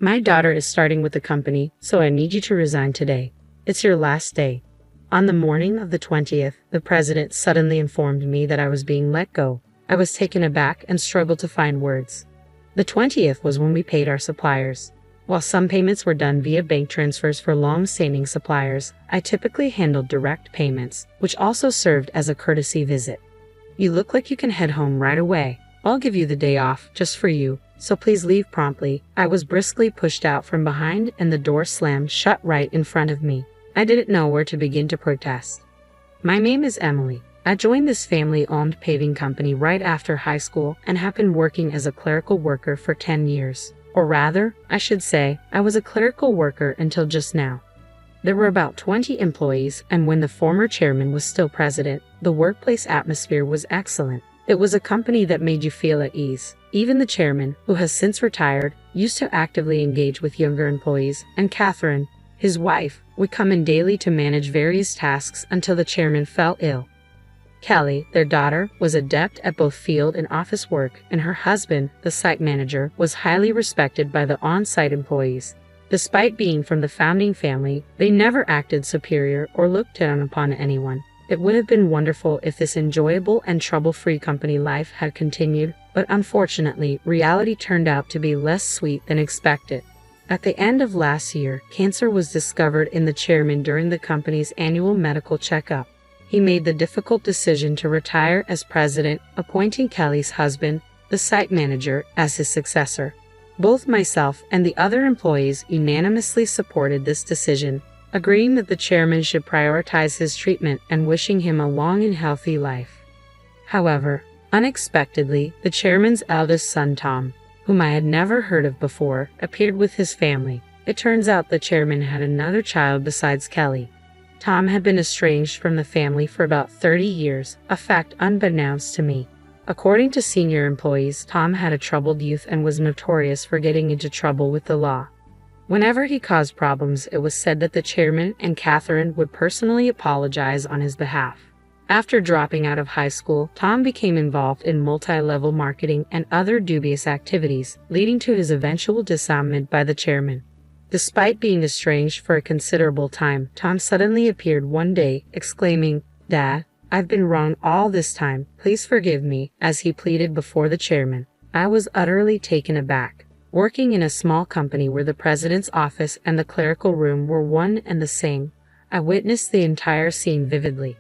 My daughter is starting with the company, so I need you to resign today. It's your last day." On the morning of the 20th, the president suddenly informed me that I was being let go. I was taken aback and struggled to find words. The 20th was when we paid our suppliers. While some payments were done via bank transfers for long-standing suppliers, I typically handled direct payments, which also served as a courtesy visit. "You look like you can head home right away. I'll give you the day off just for you, so please leave promptly." I was briskly pushed out from behind and the door slammed shut right in front of me. I didn't know where to begin to protest. "My name is Emily. I joined this family-owned paving company right after high school and have been working as a clerical worker for 10 years. Or rather, I should say, I was a clerical worker until just now." There were about 20 employees, and when the former chairman was still president, the workplace atmosphere was excellent. It was a company that made you feel at ease. Even the chairman, who has since retired, used to actively engage with younger employees, and Catherine, his wife, would come in daily to manage various tasks until the chairman fell ill. Kelly, their daughter, was adept at both field and office work, and her husband, the site manager, was highly respected by the on-site employees. Despite being from the founding family, they never acted superior or looked down upon anyone. It would have been wonderful if this enjoyable and trouble-free company life had continued, but unfortunately, reality turned out to be less sweet than expected. At the end of last year, cancer was discovered in the chairman during the company's annual medical checkup. He made the difficult decision to retire as president, appointing Kelly's husband, the site manager, as his successor. Both myself and the other employees unanimously supported this decision, agreeing that the chairman should prioritize his treatment and wishing him a long and healthy life. However, unexpectedly, the chairman's eldest son, Tom, whom I had never heard of before, appeared with his family. It turns out the chairman had another child besides Kelly. Tom had been estranged from the family for about 30 years, a fact unbeknownst to me. According to senior employees, Tom had a troubled youth and was notorious for getting into trouble with the law. Whenever he caused problems, it was said that the chairman and Catherine would personally apologize on his behalf. After dropping out of high school, Tom became involved in multi-level marketing and other dubious activities, leading to his eventual disarmament by the chairman. Despite being estranged for a considerable time, Tom suddenly appeared one day, exclaiming, "Dad, I've been wrong all this time. Please forgive me," as he pleaded before the chairman. I was utterly taken aback. Working in a small company where the president's office and the clerical room were one and the same, I witnessed the entire scene vividly.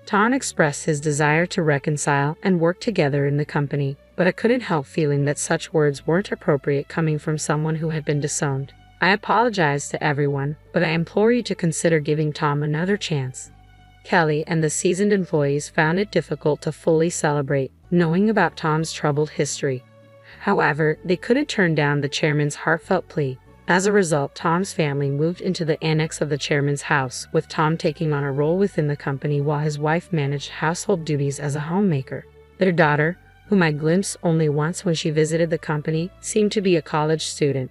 Tom expressed his desire to reconcile and work together in the company, but I couldn't help feeling that such words weren't appropriate coming from someone who had been disowned. I apologize to everyone, but I implore you to consider giving Tom another chance. Kelly and the seasoned employees found it difficult to fully celebrate, knowing about Tom's troubled history. However, they couldn't turn down the chairman's heartfelt plea. As a result, Tom's family moved into the annex of the chairman's house, with Tom taking on a role within the company while his wife managed household duties as a homemaker. Their daughter, whom I glimpsed only once when she visited the company, seemed to be a college student.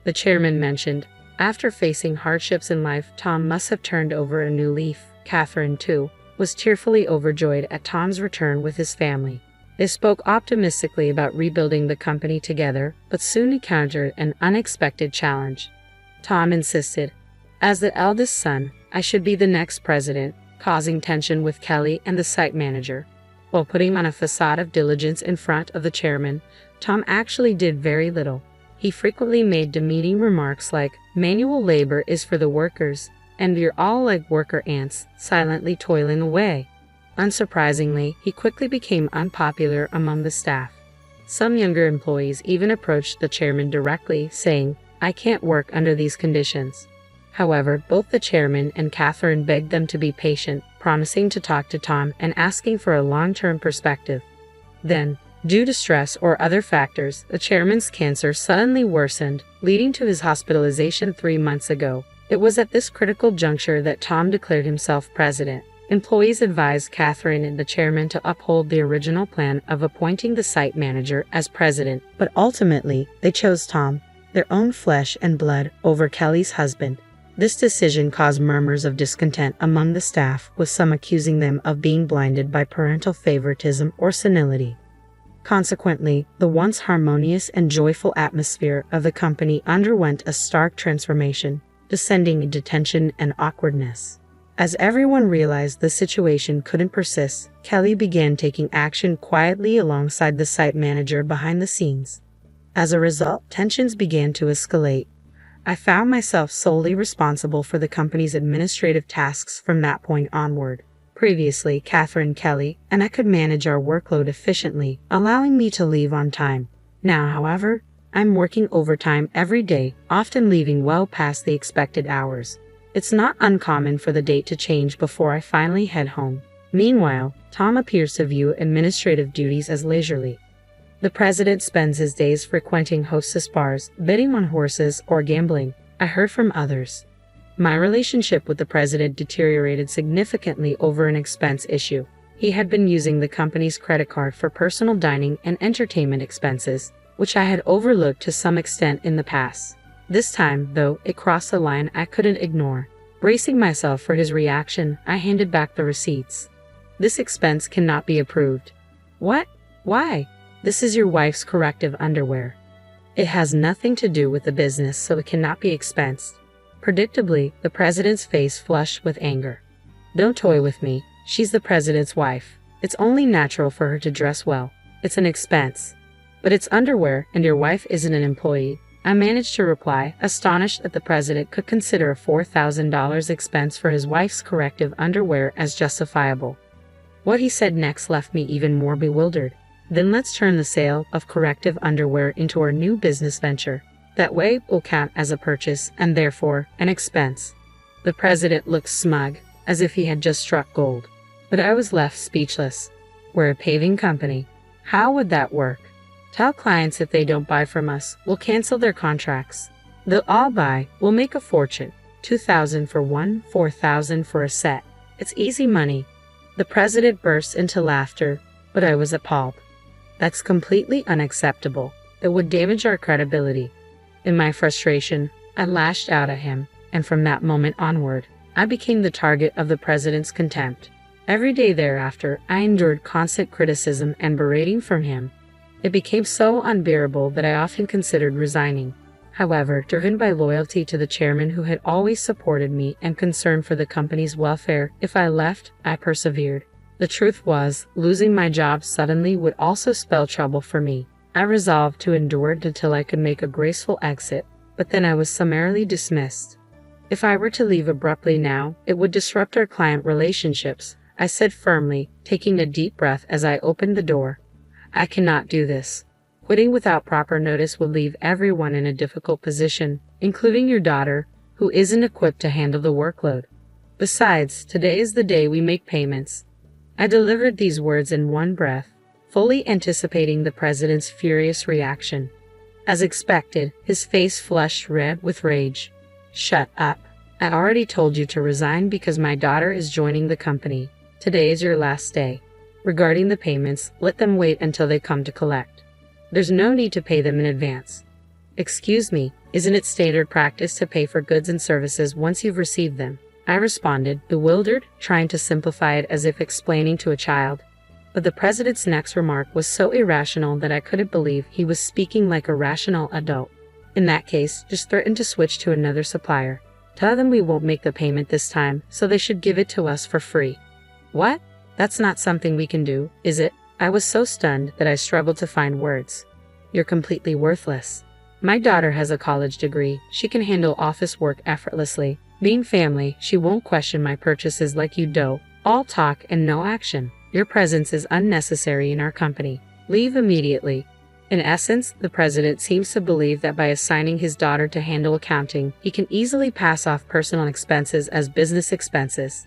The chairman mentioned, after facing hardships in life, Tom must have turned over a new leaf. Catherine, too, was tearfully overjoyed at Tom's return with his family. They spoke optimistically about rebuilding the company together, but soon encountered an unexpected challenge. Tom insisted, as the eldest son, I should be the next president, causing tension with Kelly and the site manager. While putting on a facade of diligence in front of the chairman, Tom actually did very little. He frequently made demeaning remarks like, "Manual labor is for the workers, and you're all like worker ants, silently toiling away." Unsurprisingly, he quickly became unpopular among the staff. Some younger employees even approached the chairman directly, saying, "I can't work under these conditions." However, both the chairman and Catherine begged them to be patient, promising to talk to Tom and asking for a long-term perspective. Then, due to stress or other factors, the chairman's cancer suddenly worsened, leading to his hospitalization 3 months ago. It was at this critical juncture that Tom declared himself president. Employees advised Catherine and the chairman to uphold the original plan of appointing the site manager as president, but ultimately, they chose Tom, their own flesh and blood, over Kelly's husband. This decision caused murmurs of discontent among the staff, with some accusing them of being blinded by parental favoritism or senility. Consequently, the once harmonious and joyful atmosphere of the company underwent a stark transformation, descending into tension and awkwardness. As everyone realized the situation couldn't persist, Kelly began taking action quietly alongside the site manager behind the scenes. As a result, tensions began to escalate. I found myself solely responsible for the company's administrative tasks from that point onward. Previously, Catherine Kelly and I could manage our workload efficiently, allowing me to leave on time. Now, however, I'm working overtime every day, often leaving well past the expected hours. It's not uncommon for the date to change before I finally head home. Meanwhile, Tom appears to view administrative duties as leisurely. The president spends his days frequenting hostess bars, betting on horses, or gambling. I heard from others. My relationship with the president deteriorated significantly over an expense issue. He had been using the company's credit card for personal dining and entertainment expenses, which I had overlooked to some extent in the past. This time, though, it crossed a line I couldn't ignore. Bracing myself for his reaction, I handed back the receipts. This expense cannot be approved. What? Why? This is your wife's corrective underwear. It has nothing to do with the business, so it cannot be expensed. Predictably, the president's face flushed with anger. Don't toy with me. She's the president's wife. It's only natural for her to dress well. It's an expense. But it's underwear, and your wife isn't an employee. I managed to reply, astonished that the president could consider a $4,000 expense for his wife's corrective underwear as justifiable. What he said next left me even more bewildered. Then let's turn the sale of corrective underwear into our new business venture. That way it will count as a purchase and therefore an expense. The president looked smug, as if he had just struck gold. But I was left speechless. We're a paving company. How would that work? Tell clients if they don't buy from us, we'll cancel their contracts. They'll all buy, we'll make a fortune. $2,000 for one, $4,000 for a set. It's easy money. The president burst into laughter, but I was appalled. That's completely unacceptable. It would damage our credibility. In my frustration, I lashed out at him, and from that moment onward, I became the target of the president's contempt. Every day thereafter, I endured constant criticism and berating from him. It became so unbearable that I often considered resigning. However, driven by loyalty to the chairman who had always supported me and concern for the company's welfare, if I left, I persevered. The truth was, losing my job suddenly would also spell trouble for me. I resolved to endure it until I could make a graceful exit, but then I was summarily dismissed. If I were to leave abruptly now, it would disrupt our client relationships, I said firmly, taking a deep breath as I opened the door. I cannot do this. Quitting without proper notice would leave everyone in a difficult position, including your daughter, who isn't equipped to handle the workload. Besides, today is the day we make payments. I delivered these words in one breath, fully anticipating the president's furious reaction. As expected, his face flushed red with rage. Shut up. I already told you to resign because my daughter is joining the company. Today is your last day. Regarding the payments, let them wait until they come to collect. There's no need to pay them in advance. Excuse me, isn't it standard practice to pay for goods and services once you've received them? I responded, bewildered, trying to simplify it as if explaining to a child. But the president's next remark was so irrational that I couldn't believe he was speaking like a rational adult. In that case, just threaten to switch to another supplier. Tell them we won't make the payment this time, so they should give it to us for free. What? That's not something we can do, is it? I was so stunned that I struggled to find words. You're completely worthless. My daughter has a college degree. She can handle office work effortlessly. Being family, she won't question my purchases like you do. All talk and no action. Your presence is unnecessary in our company. Leave immediately. In essence, the president seems to believe that by assigning his daughter to handle accounting, he can easily pass off personal expenses as business expenses.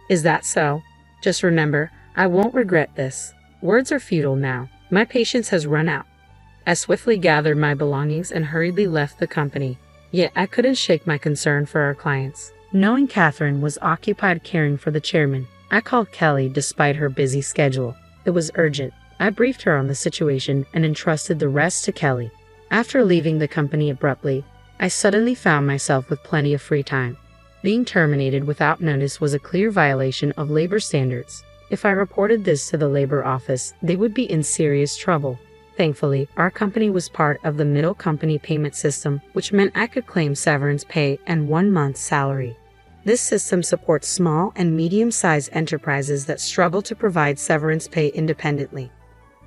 Is that so? Just remember, I won't regret this. Words are futile now. My patience has run out. I swiftly gathered my belongings and hurriedly left the company. Yet I couldn't shake my concern for our clients. Knowing Catherine was occupied caring for the chairman, I called Kelly despite her busy schedule. It was urgent. I briefed her on the situation and entrusted the rest to Kelly. After leaving the company abruptly, I suddenly found myself with plenty of free time. Being terminated without notice was a clear violation of labor standards. If I reported this to the labor office, they would be in serious trouble. Thankfully, our company was part of the middle company payment system, which meant I could claim severance pay and 1 month's salary. This system supports small and medium-sized enterprises that struggle to provide severance pay independently.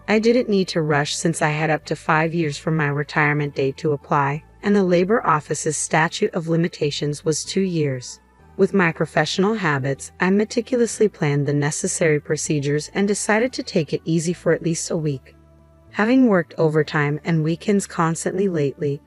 I didn't need to rush since I had up to 5 years from my retirement date to apply, and the Labor Office's statute of limitations was 2 years. With my professional habits, I meticulously planned the necessary procedures and decided to take it easy for at least a week. Having worked overtime and weekends constantly lately,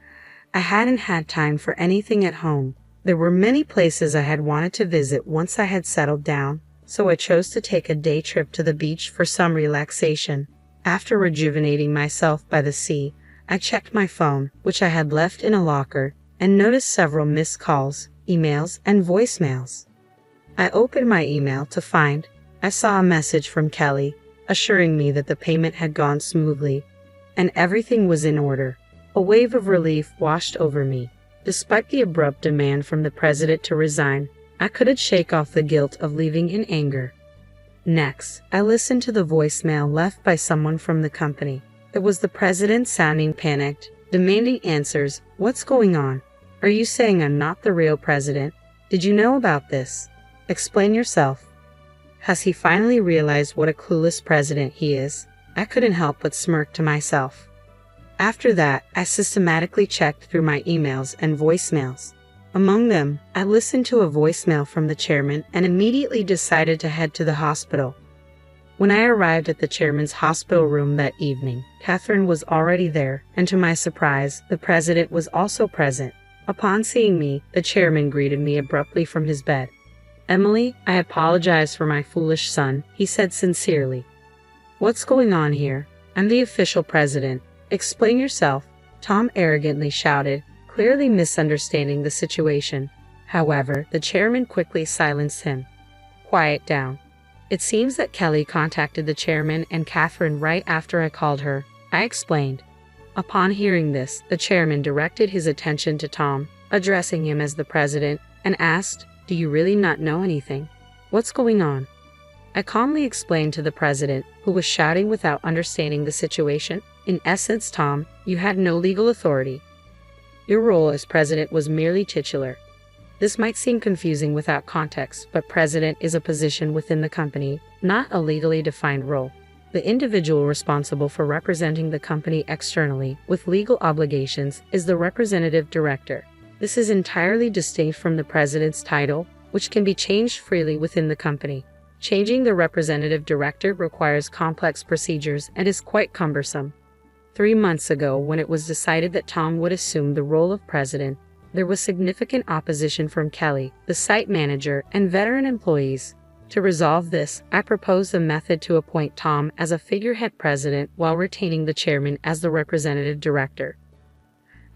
I hadn't had time for anything at home. There were many places I had wanted to visit once I had settled down, so I chose to take a day trip to the beach for some relaxation. After rejuvenating myself by the sea, I checked my phone, which I had left in a locker, and noticed several missed calls, emails, and voicemails. I opened my email to find I saw a message from Kelly, assuring me that the payment had gone smoothly, and everything was in order. A wave of relief washed over me. Despite the abrupt demand from the president to resign, I couldn't shake off the guilt of leaving in anger. Next, I listened to the voicemail left by someone from the company. It was the president sounding panicked, demanding answers. What's going on? Are you saying I'm not the real president? Did you know about this? Explain yourself. Has he finally realized what a clueless president he is? I couldn't help but smirk to myself. After that, I systematically checked through my emails and voicemails. Among them, I listened to a voicemail from the chairman and immediately decided to head to the hospital. When I arrived at the chairman's hospital room that evening, Catherine was already there, and to my surprise, the president was also present. Upon seeing me, the chairman greeted me abruptly from his bed. "Emily, I apologize for my foolish son," he said sincerely. "What's going on here? I'm the official president. Explain yourself," Tom arrogantly shouted, clearly misunderstanding the situation. However, the chairman quickly silenced him. "Quiet down. It seems that Kelly contacted the chairman and Catherine right after I called her," I explained. Upon hearing this, the chairman directed his attention to Tom, addressing him as the president, and asked, "Do you really not know anything? What's going on?" I calmly explained to the president, who was shouting without understanding the situation. "In essence, Tom, you had no legal authority. Your role as president was merely titular. This might seem confusing without context, but president is a position within the company, not a legally defined role. The individual responsible for representing the company externally with legal obligations is the representative director. This is entirely distinct from the president's title, which can be changed freely within the company. Changing the representative director requires complex procedures and is quite cumbersome. 3 months ago, when it was decided that Tom would assume the role of president, there was significant opposition from Kelly, the site manager, and veteran employees. To resolve this, I proposed a method to appoint Tom as a figurehead president while retaining the chairman as the representative director.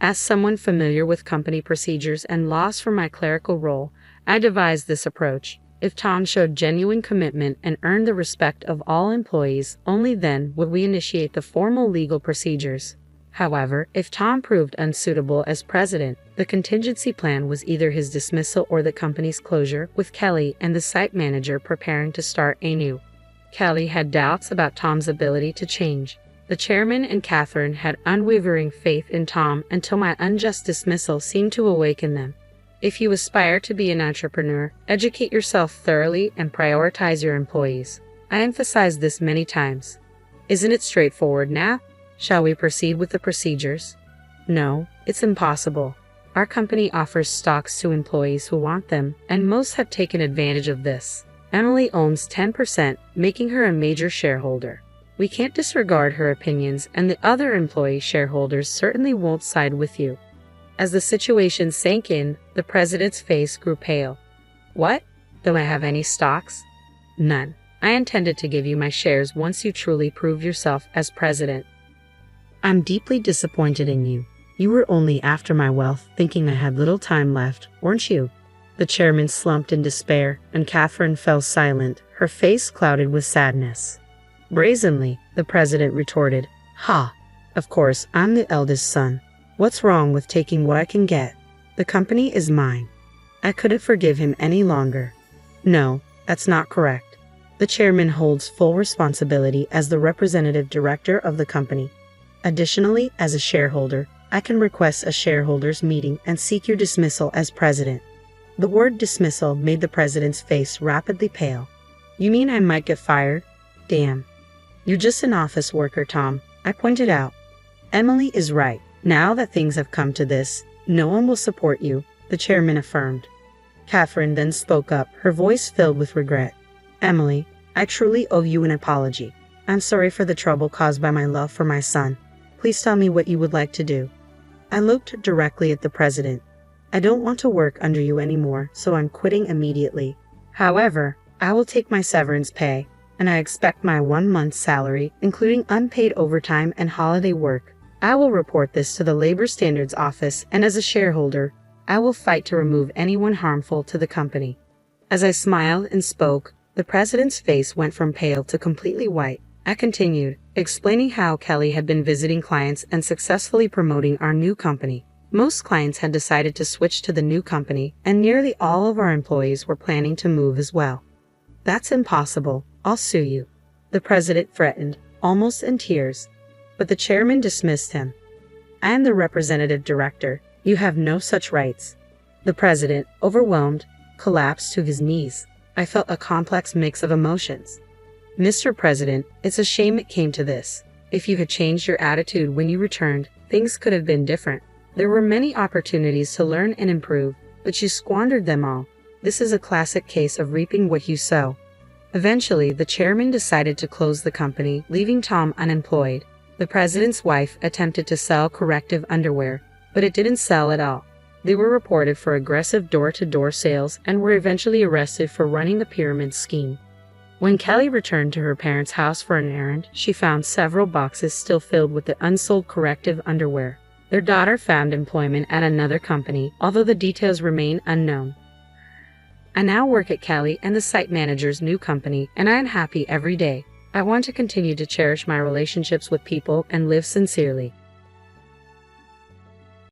As someone familiar with company procedures and laws for my clerical role, I devised this approach. If Tom showed genuine commitment and earned the respect of all employees, only then would we initiate the formal legal procedures. However, if Tom proved unsuitable as president, the contingency plan was either his dismissal or the company's closure, with Kelly and the site manager preparing to start anew. Kelly had doubts about Tom's ability to change. The chairman and Catherine had unwavering faith in Tom until my unjust dismissal seemed to awaken them. If you aspire to be an entrepreneur, educate yourself thoroughly and prioritize your employees. I emphasized this many times. Isn't it straightforward now? Shall we proceed with the procedures? No, it's impossible. Our company offers stocks to employees who want them, and most have taken advantage of this. Emily owns 10%, making her a major shareholder. We can't disregard her opinions, and the other employee shareholders certainly won't side with you. As the situation sank in, the president's face grew pale. What? Don't I have any stocks? None. I intended to give you my shares once you truly prove yourself as president. I'm deeply disappointed in you. You were only after my wealth, thinking I had little time left, weren't you? The chairman slumped in despair, and Catherine fell silent, her face clouded with sadness. Brazenly, the president retorted, "Ha! Of course, I'm the eldest son. What's wrong with taking what I can get? The company is mine." I couldn't forgive him any longer. No, that's not correct. The chairman holds full responsibility as the representative director of the company. Additionally, as a shareholder, I can request a shareholders meeting and seek your dismissal as president. The word dismissal made the president's face rapidly pale. You mean I might get fired? Damn. You're just an office worker, Tom, I pointed out. Emily is right. Now that things have come to this, no one will support you, the chairman affirmed. Catherine then spoke up, her voice filled with regret. Emily, I truly owe you an apology. I'm sorry for the trouble caused by my love for my son. Please tell me what you would like to do. I looked directly at the president. I don't want to work under you anymore, so I'm quitting immediately. However, I will take my severance pay, and I expect my 1 month's salary, including unpaid overtime and holiday work. I will report this to the Labor Standards Office, and as a shareholder, I will fight to remove anyone harmful to the company. As I smiled and spoke, the president's face went from pale to completely white. I continued, explaining how Kelly had been visiting clients and successfully promoting our new company. Most clients had decided to switch to the new company, and nearly all of our employees were planning to move as well. That's impossible. I'll sue you, the president threatened, almost in tears. But the chairman dismissed him. I am the representative director. You have no such rights. The president, overwhelmed, collapsed to his knees. I felt a complex mix of emotions. Mr. President, it's a shame it came to this. If you had changed your attitude when you returned, things could have been different. There were many opportunities to learn and improve, but you squandered them all. This is a classic case of reaping what you sow. Eventually, the chairman decided to close the company, leaving Tom unemployed. The president's wife attempted to sell corrective underwear, but it didn't sell at all. They were reported for aggressive door-to-door sales and were eventually arrested for running the pyramid scheme. When Kelly returned to her parents' house for an errand, she found several boxes still filled with the unsold corrective underwear. Their daughter found employment at another company, although the details remain unknown. I now work at Kelly and the site manager's new company, and I am happy every day. I want to continue to cherish my relationships with people and live sincerely.